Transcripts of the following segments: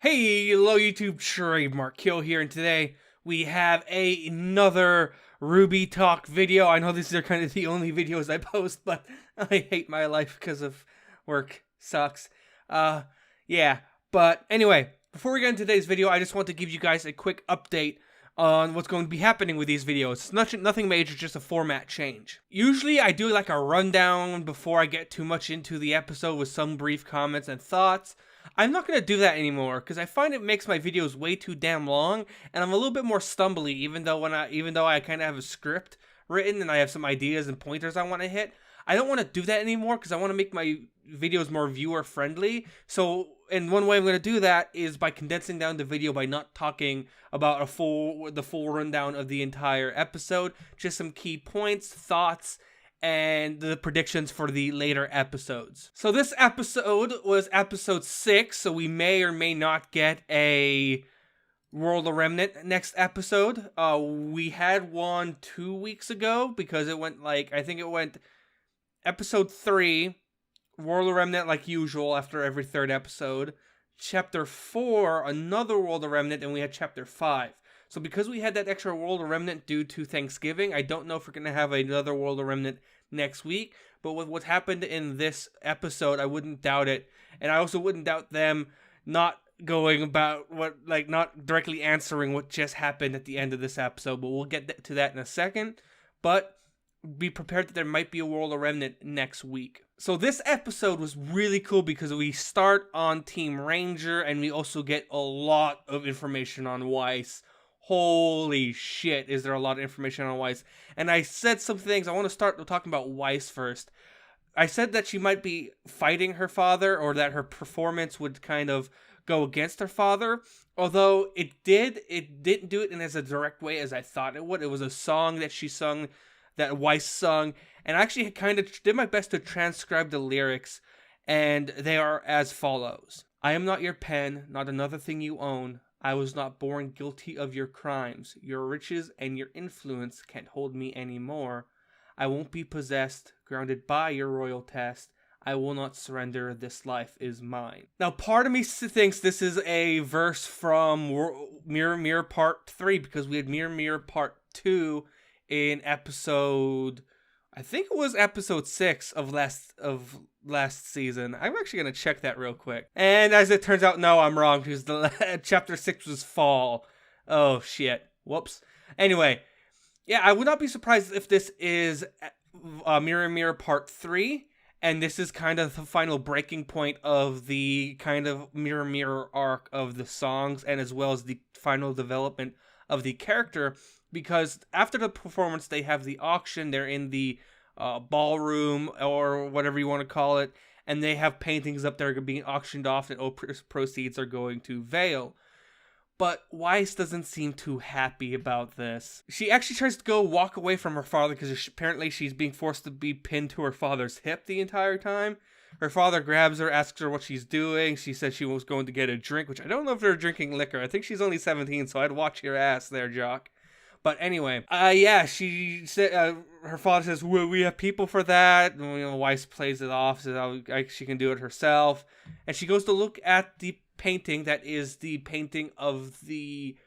Hey, hello YouTube, Trademark Kill here, and today we have another RWBY Talk video. I know these are kind of the only videos I post, but I hate my life because of work. Sucks. Yeah. But anyway, before we get into today's video, I just want to give you guys a quick update on what's going to be happening with these videos. It's nothing major, just a format change. Usually I do like a rundown before I get too much into the episode with some brief comments and thoughts. I'm not going to do that anymore because I find it makes my videos way too damn long, and I'm a little bit more stumbly even though I kind of have a script written and I have some ideas and pointers I want to hit. I don't want to do that anymore because I want to make my videos more viewer friendly. So, and one way I'm going to do that is by condensing down the video by not talking about the full rundown of the entire episode, just some key points, thoughts, and the predictions for the later episodes. So this episode was episode 6, so we may or may not get a World of Remnant next episode. We had one 2 weeks ago because it went I think it went episode 3, World of Remnant like usual after every third episode. Chapter 4, another World of Remnant, and we had chapter 5. So because we had that extra World of Remnant due to Thanksgiving, I don't know if we're going to have another World of Remnant next week. But with what happened in this episode, I wouldn't doubt it. And I also wouldn't doubt them not going about not directly answering what just happened at the end of this episode. But we'll get to that in a second. But be prepared that there might be a World of Remnant next week. So this episode was really cool because we start on Team Ranger and we also get a lot of information on Weiss. Holy shit, is there a lot of information on Weiss. And I said some things. I want to start talking about Weiss first. I said that she might be fighting her father, or that her performance would kind of go against her father. Although it didn't do it in as a direct way as I thought it would. It was a song that she sung, that Weiss sung, and I actually kind of did my best to transcribe the lyrics, and they are as follows. I am not your pen, not another thing you own. I was not born guilty of your crimes. Your riches and your influence can't hold me anymore. I won't be possessed, grounded by your royal test. I will not surrender, this life is mine. Now, part of me thinks this is a verse from Mirror Mirror Part 3, because we had Mirror Mirror Part 2 in episode, I think it was episode 6 of last season. I'm actually going to check that real quick. And as it turns out, no, I'm wrong, because the chapter 6 was fall. Oh, shit. Whoops. Anyway, yeah, I would not be surprised if this is Mirror Mirror Part 3, and this is kind of the final breaking point of the kind of Mirror Mirror arc of the songs, and as well as the final development of the character. Because after the performance, they have the auction. They're in the ballroom, or whatever you want to call it, and they have paintings up there being auctioned off, and proceeds are going to Vale. But Weiss doesn't seem too happy about this. She actually tries to walk away from her father because apparently she's being forced to be pinned to her father's hip the entire time. Her father grabs her, asks her what she's doing. She said she was going to get a drink, which I don't know if they're drinking liquor. I think she's only 17, so I'd watch your ass there, Jock. But anyway, yeah, she said, her father says, well, we have people for that. And, Weiss plays it off, says she can do it herself. And she goes to look at the painting that is the painting of the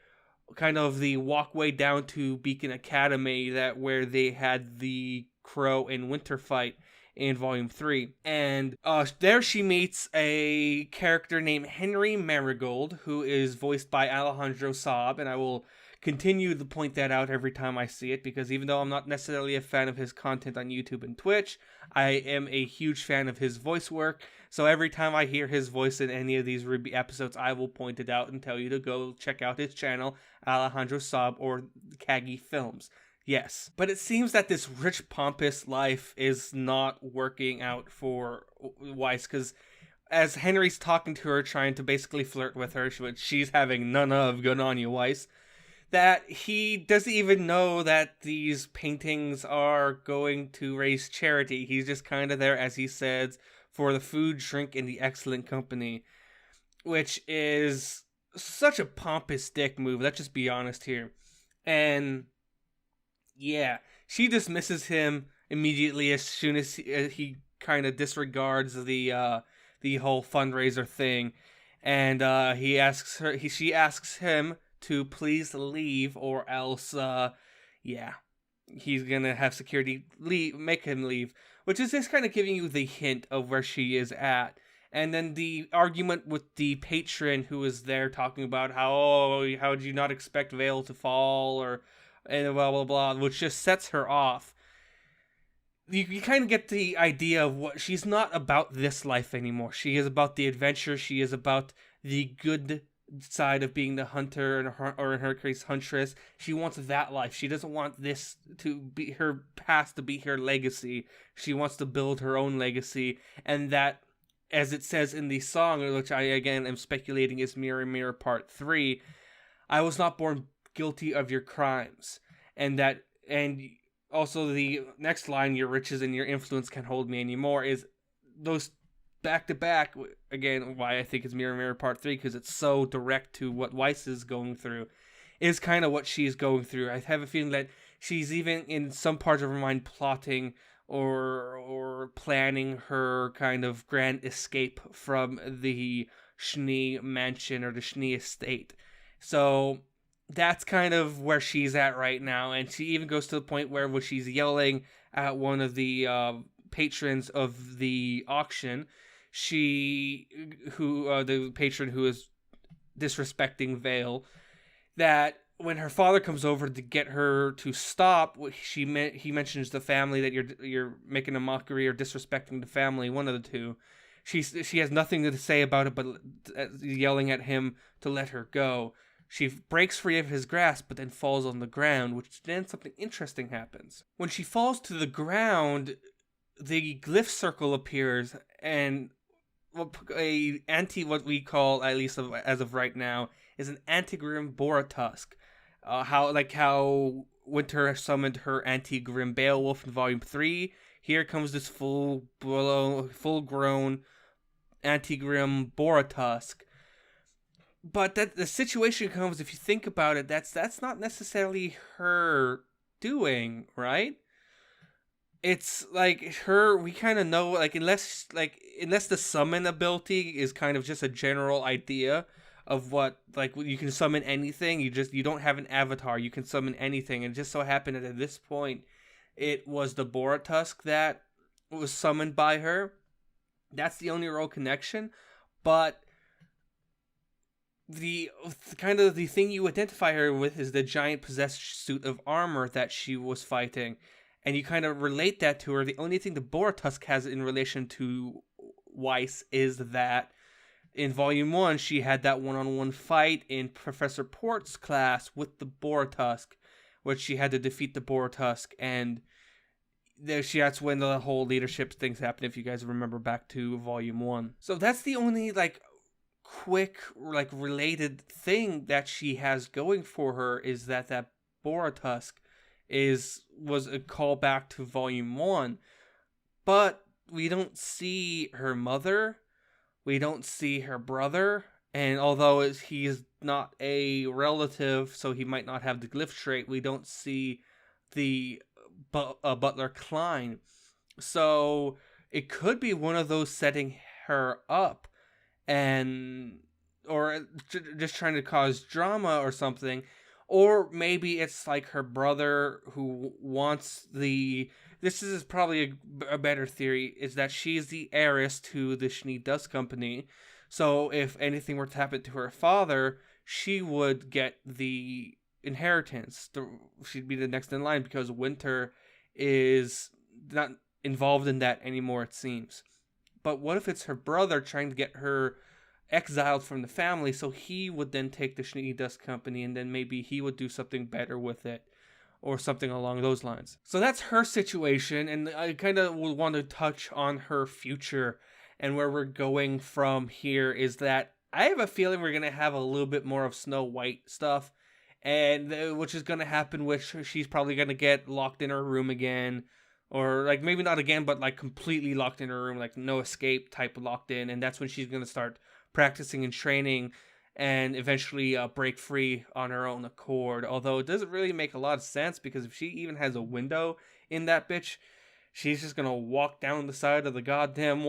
kind of the walkway down to Beacon Academy, where they had the Crow and Winter fight in Volume 3. And there she meets a character named Henry Marigold, who is voiced by Alejandro Saab, and I will continue to point that out every time I see it, because even though I'm not necessarily a fan of his content on YouTube and Twitch, I am a huge fan of his voice work. So every time I hear his voice in any of these RWBY episodes, I will point it out and tell you to go check out his channel, Alejandro Saab, or Kagi Films. Yes. But it seems that this rich, pompous life is not working out for Weiss, because as Henry's talking to her, trying to basically flirt with her, which she's having none of, good on you, Weiss, that he doesn't even know that these paintings are going to raise charity. He's just kind of there, as he says, for the food, drink, and the excellent company, which is such a pompous dick move. Let's just be honest here. And yeah, she dismisses him immediately as soon as he kind of disregards the whole fundraiser thing. and she asks him to please leave, or else, yeah, he's gonna have security make him leave, which is just kind of giving you the hint of where she is at. And then the argument with the patron who is there talking about how, oh, how did you not expect Vale to fall, or and blah blah blah, which just sets her off. You kind of get the idea of what she's not about this life anymore. She is about the adventure. She is about the good side of being the hunter, or in her case, huntress. She wants that life. She doesn't want this to be her past, to be her legacy. She wants to build her own legacy, and that, as it says in the song, which I again am speculating is Mirror Mirror Part 3, I was not born guilty of your crimes. And also the next line, your riches and your influence can't hold me anymore, is those back to back. Again, why I think it's Mirror Mirror Part 3, because it's so direct to what Weiss is going through, is kind of what she's going through. I have a feeling that she's even in some parts of her mind plotting or planning her kind of grand escape from the Schnee mansion or the Schnee estate. So that's kind of where she's at right now, and she even goes to the point where when she's yelling at one of the patrons of the auction, the patron who is disrespecting Vale, that when her father comes over to get her to stop, he mentions the family, that you're making a mockery or disrespecting the family, one of the two. She has nothing to say about it, but yelling at him to let her go. She breaks free of his grasp, but then falls on the ground, which then something interesting happens. When she falls to the ground, the glyph circle appears, and what we call, at least as of right now, is an Antigrim Boratusk. How Winter summoned her Antigrim Beowulf in Volume 3. Here comes this full-grown Antigrim Boratusk. But that the situation comes, if you think about it, that's not necessarily her doing, right? It's like we kind of know, unless the summon ability is kind of just a general idea of what, you can summon anything. You don't have an avatar. You can summon anything, and it just so happened that at this point, it was the Boratusk that was summoned by her. That's the only real connection, but the thing you identify her with is the giant possessed suit of armor that she was fighting, and you kind of relate that to her. The only thing the Boratusk has in relation to Weiss is that in Volume 1, she had that one-on-one fight in Professor Port's class with the Boratusk, which she had to defeat the Boratusk, and that's when the whole leadership things happened, if you guys remember back to Volume 1. So that's the only, quick, related thing that she has going for her, is that Boratusk was a callback to Volume 1. But we don't see her mother, we don't see her brother, and although he is not a relative, so he might not have the glyph trait, we don't see the Butler Klein. So it could be one of those setting her up, or just trying to cause drama or something. Or maybe it's her brother who wants this is probably a better theory, is that she's the heiress to the Schnee Dust Company. So if anything were to happen to her father, she would get the inheritance. She'd be the next in line, because Winter is not involved in that anymore, it seems. But what if it's her brother trying to get her exiled from the family, so he would then take the Schnee Dust Company, and then maybe he would do something better with it, or something along those lines. So that's her situation, and I kind of would want to touch on her future, and where we're going from here is that I have a feeling we're going to have a little bit more of Snow White stuff, and which is going to happen, which she's probably going to get locked in her room again, or maybe not again, but completely locked in her room, no escape type locked in, and that's when she's going to start practicing and training, and eventually break free on her own accord. Although it doesn't really make a lot of sense, because if she even has a window in that bitch, she's just gonna walk down the side of the goddamn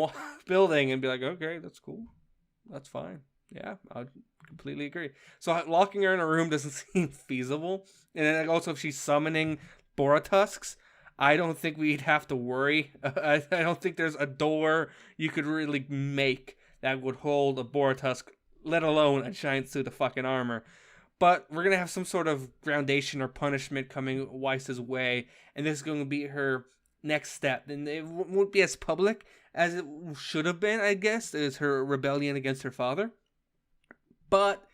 building and be like, okay, that's cool, that's fine. Yeah, I completely agree. So locking her in a room doesn't seem feasible. And then also, if she's summoning Boratusks, I don't think we'd have to worry. I don't think there's a door you could really make that would hold a Boratusk, let alone a giant suit of fucking armor. But we're gonna have some sort of groundation or punishment coming Weiss's way, and this is going to be her next step. And it won't be as public as it should have been, I guess, is her rebellion against her father. But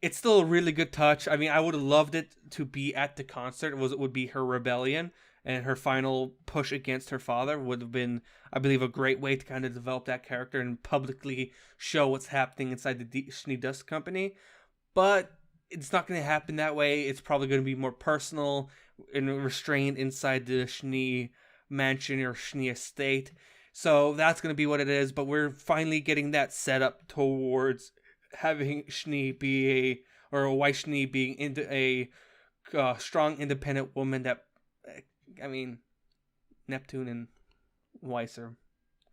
it's still a really good touch. I mean, I would have loved it to be at the concert. It would be her rebellion and her final push against her father would have been, I believe, a great way to kind of develop that character and publicly show what's happening inside the Schnee Dust Company. But it's not going to happen that way. It's probably going to be more personal and restrained inside the Schnee mansion or Schnee estate. So that's going to be what it is. But we're finally getting that set up towards having Schnee be a Weiss Schnee being into a strong, independent woman that, I mean, Neptune and Weiss are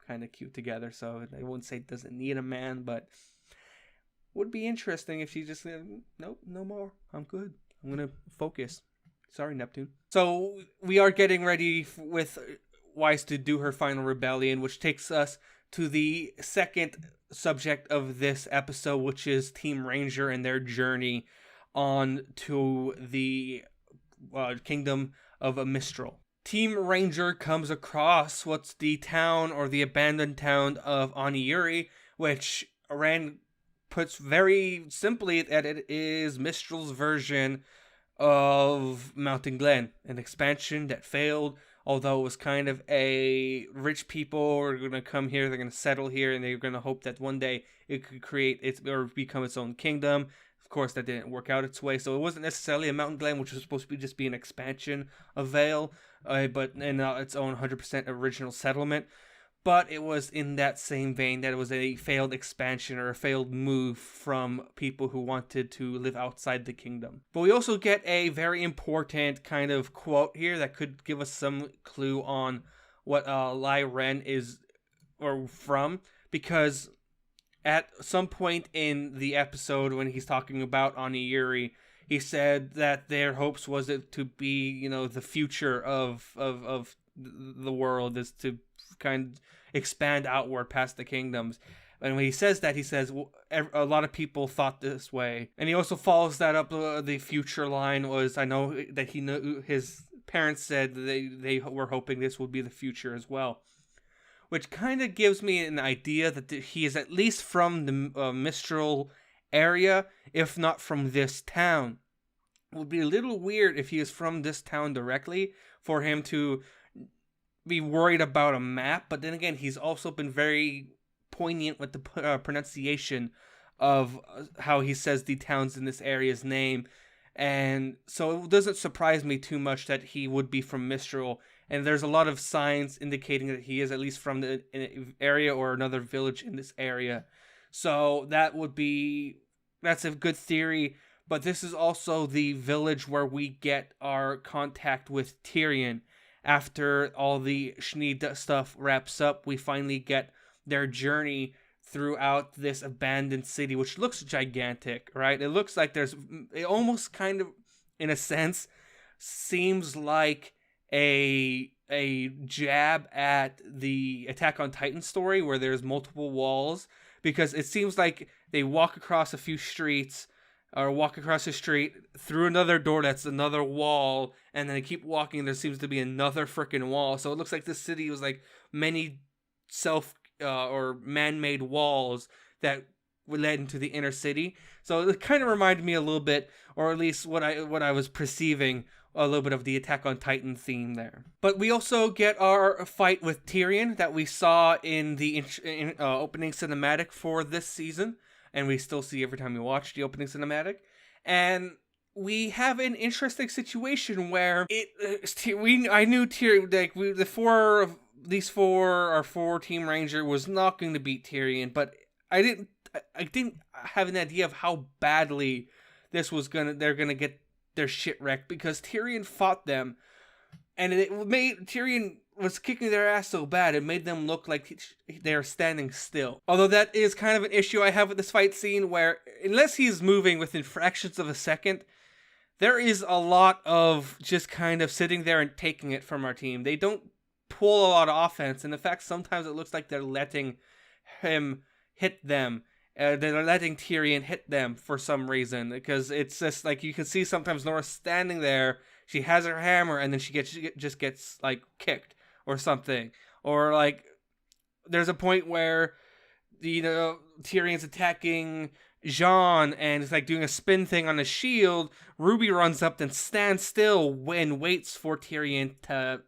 kind of cute together, so I wouldn't say it doesn't need a man, but would be interesting if she just said, nope, no more, I'm good, I'm gonna focus. Sorry, Neptune. So we are getting ready with Weiss to do her final rebellion, which takes us to the second subject of this episode, which is Team Ranger and their journey on to the kingdom of a Mistral. Team Ranger comes across what's the town or the abandoned town of Oniyuri, which Rand puts very simply that it is Mistral's version of Mountain Glen, an expansion that failed, although it was kind of a rich people are going to come here, they're going to settle here, and they're going to hope that one day it could create its or become its own kingdom. Of course, that didn't work out its way, so it wasn't necessarily a Mountain Glen, which was supposed to be just be an expansion of Vale, but its own 100% original settlement. But it was in that same vein that it was a failed expansion or a failed move from people who wanted to live outside the kingdom. But we also get a very important kind of quote here that could give us some clue on what Lai Ren is or from, because at some point in the episode when he's talking about Oniyuri, he said that their hopes was it to be, the future of the world is to kind of expand outward past the kingdoms. And when he says that, he says, well, a lot of people thought this way. And he also follows that up. The future line was, I know that he knew his parents said they were hoping this would be the future as well. Which kind of gives me an idea that he is at least from the Mistral area, if not from this town. It would be a little weird if he is from this town directly for him to be worried about a map, but then again, he's also been very poignant with the pronunciation of how he says the towns in this area's name, and so it doesn't surprise me too much that he would be from Mistral, and there's a lot of signs indicating that he is at least from the area or another village in this area, so that's a good theory. But this is also the village where we get our contact with Tyrian. After all the Schnee stuff wraps up, we finally get their journey throughout this abandoned city, which looks gigantic, right? It looks like it almost kind of, in a sense, seems like a jab at the Attack on Titan story where there's multiple walls, because it seems like they walk across a few streets, or walk across the street through another door that's another wall, and then they keep walking, there seems to be another freaking wall. So it looks like this city was like many or man-made walls that led into the inner city. So it kind of reminded me a little bit, or at least what I was perceiving, a little bit of the Attack on Titan theme there. But we also get our fight with Tyrian that we saw in the opening cinematic for this season, and we still see every time we watch the opening cinematic. And we have an interesting situation where I knew Tyrian, like these four Team Ranger was not going to beat Tyrian, but I didn't have an idea of how badly they're gonna get their shit wrecked, because Tyrian fought them And it made Tyrian was kicking their ass so bad, it made them look like they're standing still. Although that is kind of an issue I have with this fight scene, where unless he's moving within fractions of a second, there is a lot of just kind of sitting there and taking it from our team. They don't pull a lot of offense, and in fact, sometimes it looks like they're letting him hit them. They're letting Tyrian hit them for some reason, because it's just like you can see sometimes Nora standing there. She has her hammer, and then she just gets like kicked or something, or like there's a point where Tyrion's attacking Jean and it's like doing a spin thing on his shield. RWBY runs up and stands still and waits for Tyrian to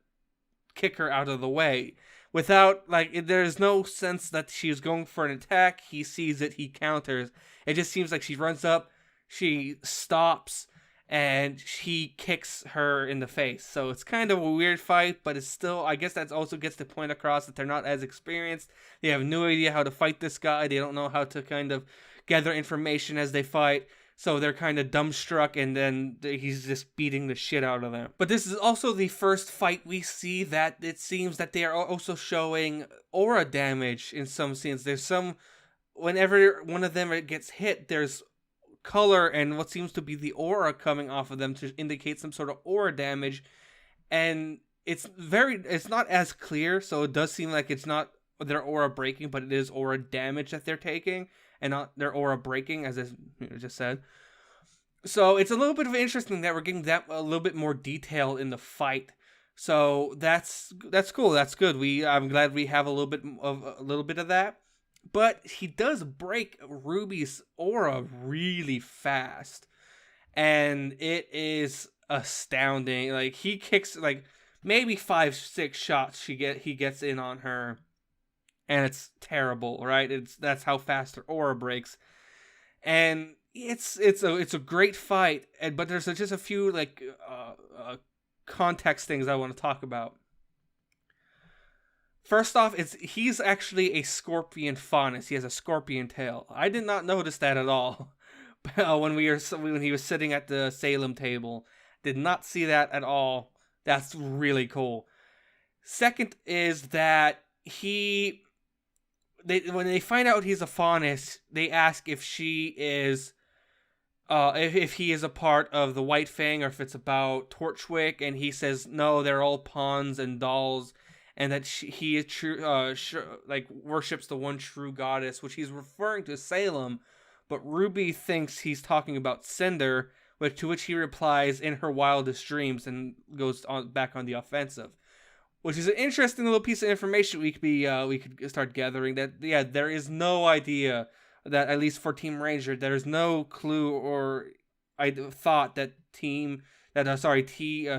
kick her out of the way. Without, like, there's no sense that she's going for an attack. He sees it, he counters. It just seems like she runs up, she stops, and he kicks her in the face. So it's kind of a weird fight, but it's still, I guess that also gets the point across that they're not as experienced. They have no idea how to fight this guy. They don't know how to kind of gather information as they fight. So they're kind of dumbstruck, and then he's just beating the shit out of them. But this is also the first fight we see that it seems that they are also showing aura damage in some scenes. There's some, whenever one of them gets hit, there's color and what seems to be the aura coming off of them to indicate some sort of aura damage. And it's not as clear, so it does seem like it's not their aura breaking, but it is aura damage that they're taking, and not their aura breaking, as I just said. So it's a little bit of interesting that we're getting that a little bit more detail in the fight. So that's cool. That's good. I'm glad we have a little bit of that. But he does break RWBY's aura really fast, and it is astounding. Like, he kicks like maybe 5-6 shots he gets in on her. And it's terrible, right? That's how fast her aura breaks, and it's a great fight. But there's just a few like context things I want to talk about. First off, he's actually a scorpion faunus. He has a scorpion tail. I did not notice that at all when he was sitting at the Salem table. Did not see that at all. That's really cool. Second is that when they find out he's a faunus, they ask if she is, if he is a part of the White Fang or if it's about Torchwick, and he says no, they're all pawns and dolls, and that he is true, like worships the one true goddess, which he's referring to Salem, but RWBY thinks he's talking about Cinder, to which he replies in her wildest dreams and goes back on the offensive. Which is an interesting little piece of information we could start gathering. That there is no idea that, at least for Team Ranger, there is no clue or thought that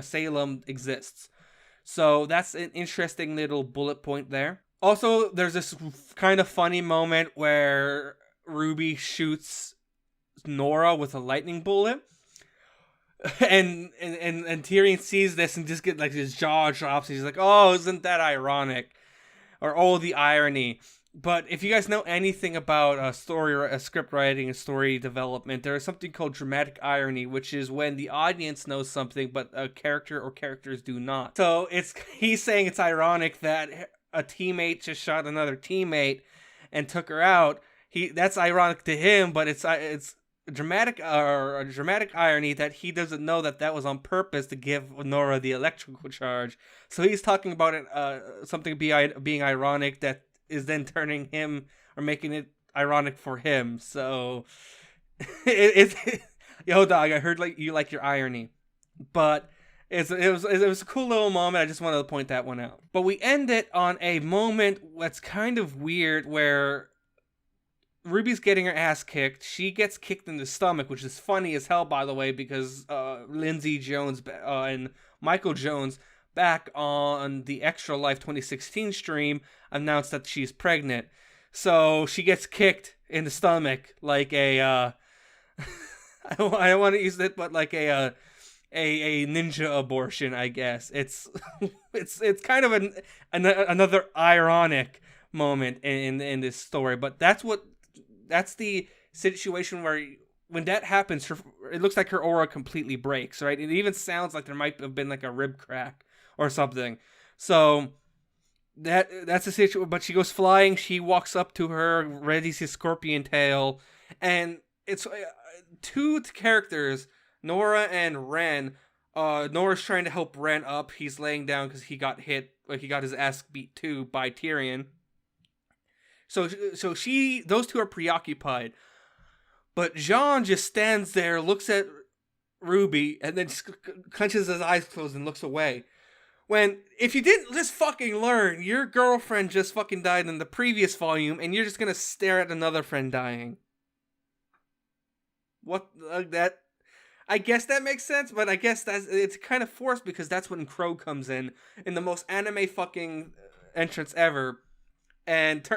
Salem exists. So that's an interesting little bullet point there. Also, there's this kind of funny moment where RWBY shoots Nora with a lightning bullet. And Tyrian sees this and just get like his jaw drops. He's like, "Oh, isn't that ironic?" Or "Oh, the irony." But if you guys know anything about script writing and story development, there is something called dramatic irony, which is when the audience knows something but a character or characters do not. So he's saying it's ironic that a teammate just shot another teammate and took her out. That's ironic to him, but it's dramatic irony that he doesn't know that was on purpose to give Nora the electrical charge. So he's talking about it, something being ironic that is then turning him or making it ironic for him. So yo dog, I heard you like your irony, but it was a cool little moment. I just wanted to point that one out. But we end it on a moment that's kind of weird where RWBY's getting her ass kicked. She gets kicked in the stomach, which is funny as hell, by the way, because Lindsay Jones and Michael Jones, back on the Extra Life 2016 stream, announced that she's pregnant. So she gets kicked in the stomach like a I don't want to use it, but like a ninja abortion, I guess. It's kind of another ironic moment in this story, but that's the situation where when that happens, it looks like her aura completely breaks, right? It even sounds like there might have been like a rib crack or something. So that's the situation. But she goes flying. She walks up to her, readies his scorpion tail, and it's two characters, Nora and Ren. Nora's trying to help Ren up. He's laying down because he got hit, like he got his ass beat too by Tyrian. So those two are preoccupied. But Jean just stands there, looks at RWBY, and then just clenches his eyes closed and looks away. When, if you didn't just fucking learn, your girlfriend just fucking died in the previous volume, and you're just gonna stare at another friend dying. What, that, I guess that makes sense, but I guess it's kind of forced because that's when Crow comes in the most anime fucking entrance ever, and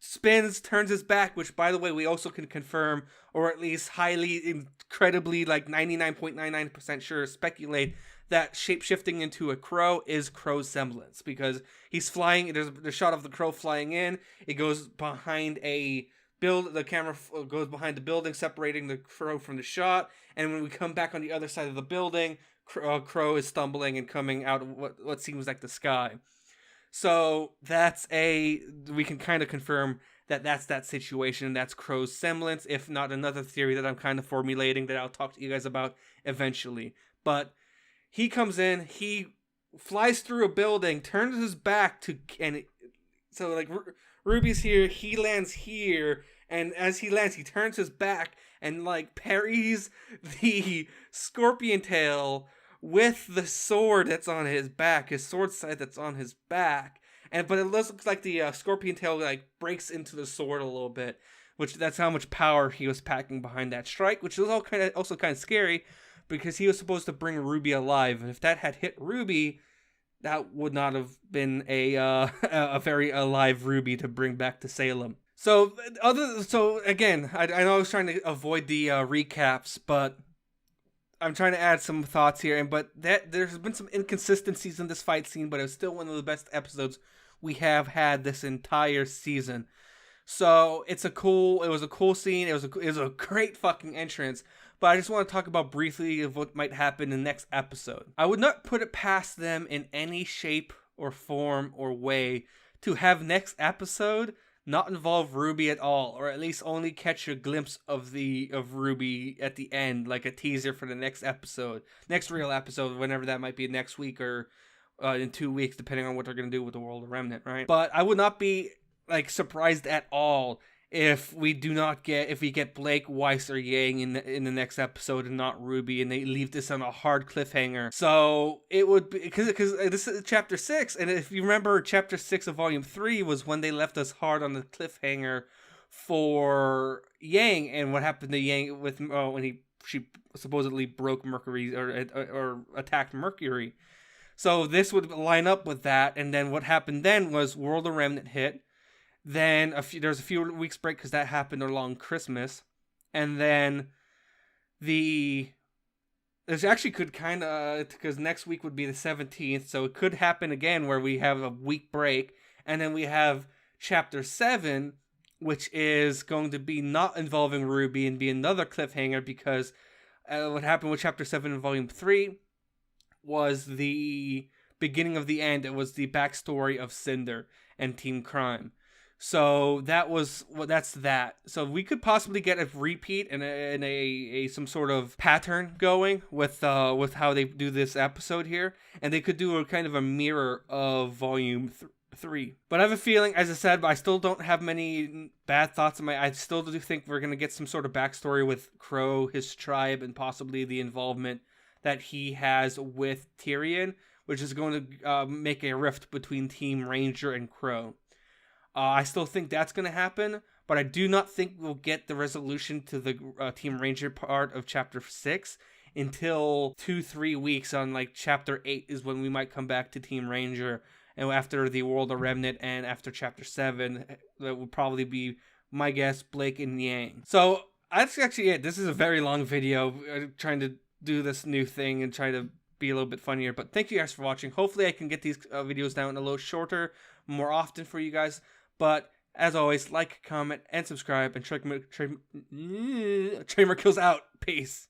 spins, turns his back, which, by the way, we also can confirm, or at least highly, incredibly, like 99.99% sure, speculate that shape-shifting into a crow is Crow's semblance, because he's flying, there's a shot of the crow flying in, it goes behind the camera goes behind the building, separating the crow from the shot, and when we come back on the other side of the building, Crow is stumbling and coming out of what seems like the sky. So we can kind of confirm that's that situation. That's Crow's semblance, if not another theory that I'm kind of formulating that I'll talk to you guys about eventually. But he comes in, he flies through a building, turns his back so like RWBY's here, he lands here, and as he lands, he turns his back and like parries the scorpion tail with the sword that's on his back, his sword side that's on his back, but it looks like the scorpion tail like breaks into the sword a little bit, which that's how much power he was packing behind that strike, which was also kind of scary because he was supposed to bring RWBY alive, and if that had hit RWBY, that would not have been a very alive RWBY to bring back to Salem. So again, I know I was trying to avoid the recaps, but I'm trying to add some thoughts here, but there's been some inconsistencies in this fight scene, but it's still one of the best episodes we have had this entire season. So it was a cool scene. It was a great fucking entrance. But I just want to talk about briefly of what might happen in the next episode. I would not put it past them in any shape or form or way to have next episode not involve RWBY at all, or at least only catch a glimpse of RWBY at the end, like a teaser for the next episode, next real episode, whenever that might be, next week or in 2 weeks, depending on what they're gonna do with the World of Remnant, right? But I would not be like surprised at all if we get Blake, Weiss, or Yang in the next episode and not RWBY, and they leave this on a hard cliffhanger. So it would be because this is chapter 6, and if you remember, chapter 6 of volume 3 was when they left us hard on the cliffhanger for Yang, and what happened to Yang with when she supposedly broke Mercury or attacked Mercury. So this would line up with that, and then what happened then was World of Remnant hit. Then there's a few weeks break because that happened along Christmas, and then this actually could kind of, because next week would be the 17th, so it could happen again where we have a week break, and then we have chapter 7, which is going to be not involving RWBY and be another cliffhanger, because what happened with chapter 7 in volume 3 was the beginning of the end. It was the backstory of Cinder and Team Crime. So that's that. So we could possibly get a repeat and a some sort of pattern going with how they do this episode here, and they could do a kind of a mirror of volume 3. But I have a feeling, as I said, I still don't have many bad thoughts in I still do think we're gonna get some sort of backstory with Crow, his tribe, and possibly the involvement that he has with Tyrian, which is going to make a rift between Team Ranger and Crow. I still think that's going to happen, but I do not think we'll get the resolution to the Team Ranger part of Chapter 6 until 2-3 weeks on, like, Chapter 8 is when we might come back to Team Ranger, and after the World of Remnant and after Chapter 7, that will probably be, my guess, Blake and Yang. So, that's actually it. This is a very long video, trying to do this new thing and try to be a little bit funnier, but thank you guys for watching. Hopefully I can get these videos down a little shorter, more often for you guys. But, as always, like, comment, and subscribe, and Tramer Kills out. Peace.